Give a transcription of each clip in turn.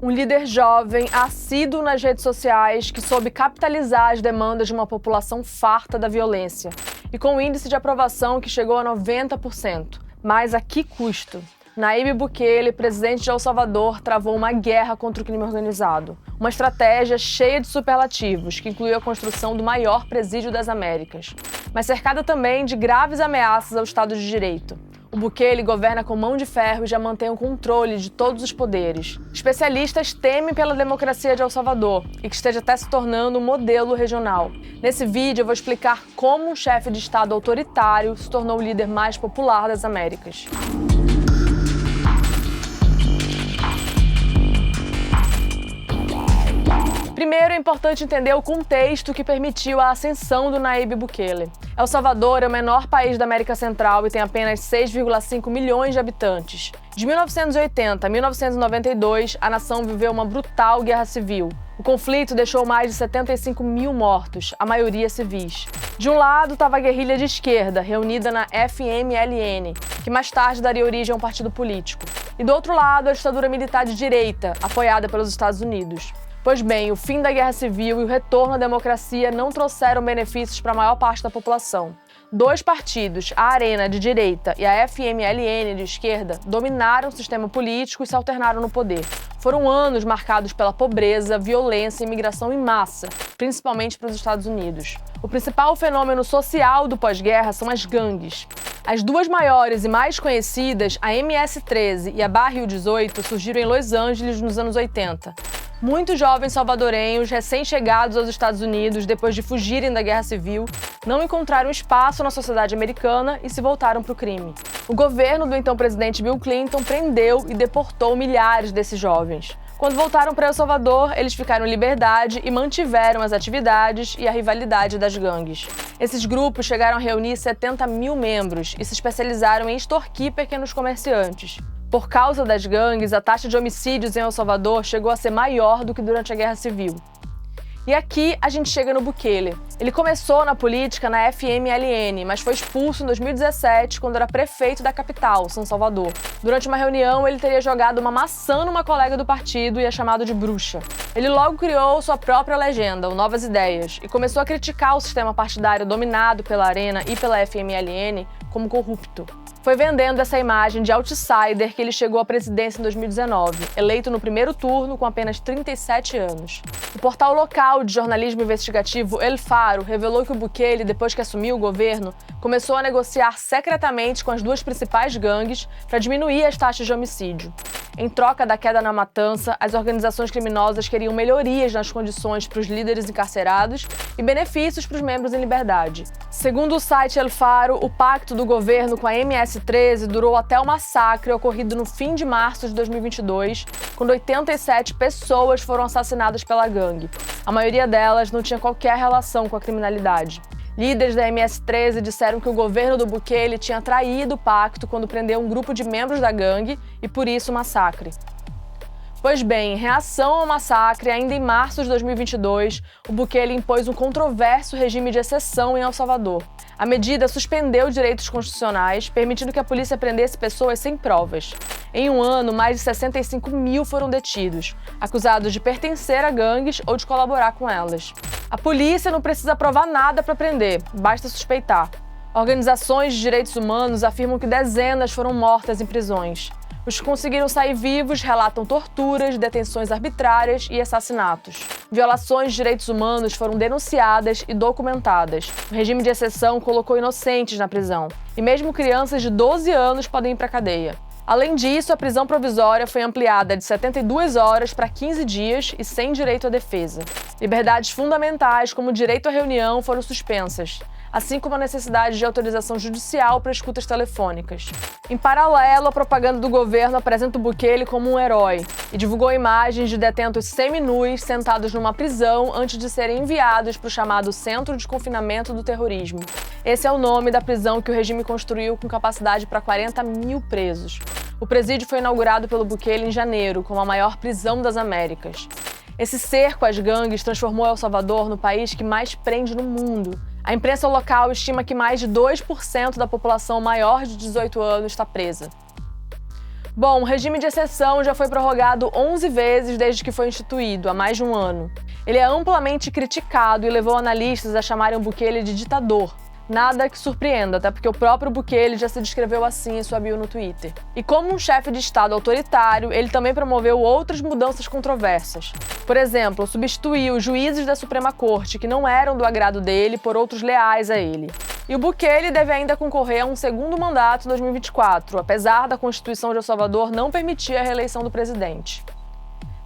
Um líder jovem, assíduo nas redes sociais, que soube capitalizar as demandas de uma população farta da violência e com um índice de aprovação que chegou a 90%. Mas a que custo? Nayib Bukele, presidente de El Salvador, travou uma guerra contra o crime organizado. Uma estratégia cheia de superlativos, que incluiu a construção do maior presídio das Américas, mas cercada também de graves ameaças ao Estado de Direito. O Bukele governa com mão de ferro e já mantém o controle de todos os poderes. Especialistas temem pela democracia de El Salvador e que esteja até se tornando um modelo regional. Nesse vídeo eu vou explicar como um chefe de Estado autoritário se tornou o líder mais popular das Américas. Primeiro, é importante entender o contexto que permitiu a ascensão do Nayib Bukele. El Salvador é o menor país da América Central e tem apenas 6,5 milhões de habitantes. De 1980 a 1992, a nação viveu uma brutal guerra civil. O conflito deixou mais de 75 mil mortos, a maioria civis. De um lado estava a guerrilha de esquerda, reunida na FMLN, que mais tarde daria origem a um partido político. E do outro lado, a ditadura militar de direita, apoiada pelos Estados Unidos. Pois bem, o fim da Guerra Civil e o retorno à democracia não trouxeram benefícios para a maior parte da população. Dois partidos, a Arena de direita e a FMLN de esquerda, dominaram o sistema político e se alternaram no poder. Foram anos marcados pela pobreza, violência e imigração em massa, principalmente para os Estados Unidos. O principal fenômeno social do pós-guerra são as gangues. As duas maiores e mais conhecidas, a MS-13 e a Barril 18, surgiram em Los Angeles nos anos 80. Muitos jovens salvadorenhos, recém-chegados aos Estados Unidos depois de fugirem da Guerra Civil, não encontraram espaço na sociedade americana e se voltaram para o crime. O governo do então presidente Bill Clinton prendeu e deportou milhares desses jovens. Quando voltaram para El Salvador, eles ficaram em liberdade e mantiveram as atividades e a rivalidade das gangues. Esses grupos chegaram a reunir 70 mil membros e se especializaram em extorquir pequenos comerciantes. Por causa das gangues, a taxa de homicídios em El Salvador chegou a ser maior do que durante a Guerra Civil. E aqui a gente chega no Bukele. Ele começou na política na FMLN, mas foi expulso em 2017, quando era prefeito da capital, São Salvador. Durante uma reunião, ele teria jogado uma maçã numa colega do partido e a chamado de bruxa. Ele logo criou sua própria legenda, o Novas Ideias, e começou a criticar o sistema partidário dominado pela Arena e pela FMLN como corrupto. Foi vendendo essa imagem de outsider que ele chegou à presidência em 2019, eleito no primeiro turno com apenas 37 anos. O portal local de jornalismo investigativo El Faro revelou que o Bukele, depois que assumiu o governo, começou a negociar secretamente com as duas principais gangues para diminuir as taxas de homicídio. Em troca da queda na matança, as organizações criminosas queriam melhorias nas condições para os líderes encarcerados e benefícios para os membros em liberdade. Segundo o site El Faro, o pacto do governo com a MS-13 durou até o massacre ocorrido no fim de março de 2022, quando 87 pessoas foram assassinadas pela gangue. A maioria delas não tinha qualquer relação com a criminalidade. Líderes da MS-13 disseram que o governo do Bukele tinha traído o pacto quando prendeu um grupo de membros da gangue e, por isso, o massacre. Pois bem, em reação ao massacre, ainda em março de 2022, o Bukele impôs um controverso regime de exceção em El Salvador. A medida suspendeu direitos constitucionais, permitindo que a polícia prendesse pessoas sem provas. Em um ano, mais de 65 mil foram detidos, acusados de pertencer a gangues ou de colaborar com elas. A polícia não precisa provar nada para prender, basta suspeitar. Organizações de direitos humanos afirmam que dezenas foram mortas em prisões. Os que conseguiram sair vivos relatam torturas, detenções arbitrárias e assassinatos. Violações de direitos humanos foram denunciadas e documentadas. O regime de exceção colocou inocentes na prisão. E mesmo crianças de 12 anos podem ir para a cadeia. Além disso, a prisão provisória foi ampliada de 72 horas para 15 dias e sem direito à defesa. Liberdades fundamentais, como o direito à reunião, foram suspensas, assim como a necessidade de autorização judicial para escutas telefônicas. Em paralelo, a propaganda do governo apresenta o Bukele como um herói e divulgou imagens de detentos seminus sentados numa prisão antes de serem enviados para o chamado Centro de Confinamento do Terrorismo. Esse é o nome da prisão que o regime construiu com capacidade para 40 mil presos. O presídio foi inaugurado pelo Bukele em janeiro, como a maior prisão das Américas. Esse cerco às gangues transformou El Salvador no país que mais prende no mundo. A imprensa local estima que mais de 2% da população maior de 18 anos está presa. Bom, o regime de exceção já foi prorrogado 11 vezes desde que foi instituído, há mais de um ano. Ele é amplamente criticado e levou analistas a chamarem o Bukele de ditador. Nada que surpreenda, até porque o próprio Bukele já se descreveu assim em sua bio no Twitter. E como um chefe de Estado autoritário, ele também promoveu outras mudanças controversas. Por exemplo, substituiu os juízes da Suprema Corte, que não eram do agrado dele, por outros leais a ele. E o Bukele deve ainda concorrer a um segundo mandato em 2024, apesar da Constituição de El Salvador não permitir a reeleição do presidente.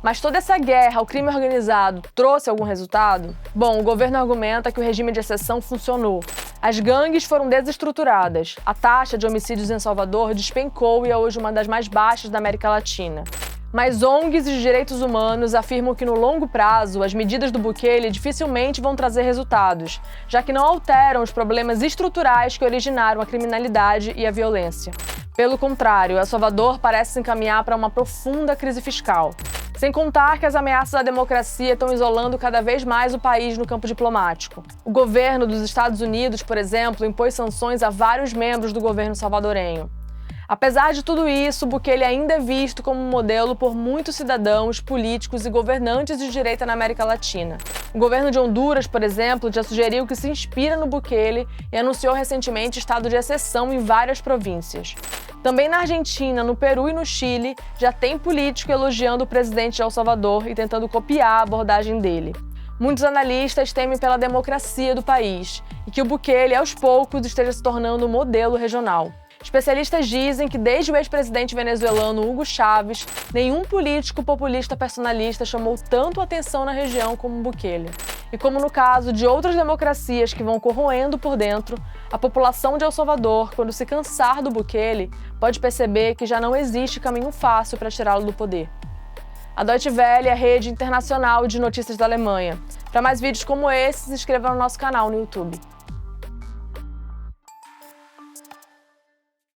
Mas toda essa guerra ao crime organizado trouxe algum resultado? Bom, o governo argumenta que o regime de exceção funcionou. As gangues foram desestruturadas, a taxa de homicídios em Salvador despencou e é hoje uma das mais baixas da América Latina. Mas ONGs de direitos humanos afirmam que no longo prazo as medidas do Bukele dificilmente vão trazer resultados, já que não alteram os problemas estruturais que originaram a criminalidade e a violência. Pelo contrário, El Salvador parece se encaminhar para uma profunda crise fiscal. Sem contar que as ameaças à democracia estão isolando cada vez mais o país no campo diplomático. O governo dos Estados Unidos, por exemplo, impôs sanções a vários membros do governo salvadorenho. Apesar de tudo isso, Bukele ainda é visto como um modelo por muitos cidadãos, políticos e governantes de direita na América Latina. O governo de Honduras, por exemplo, já sugeriu que se inspira no Bukele e anunciou recentemente estado de exceção em várias províncias. Também na Argentina, no Peru e no Chile, já tem político elogiando o presidente de El Salvador e tentando copiar a abordagem dele. Muitos analistas temem pela democracia do país e que o Bukele, aos poucos, esteja se tornando um modelo regional. Especialistas dizem que desde o ex-presidente venezuelano Hugo Chávez, nenhum político populista personalista chamou tanto atenção na região como Bukele. E como no caso de outras democracias que vão corroendo por dentro, a população de El Salvador, quando se cansar do Bukele, pode perceber que já não existe caminho fácil para tirá-lo do poder. A Deutsche Welle é a rede internacional de notícias da Alemanha. Para mais vídeos como esse, se inscreva no nosso canal no YouTube.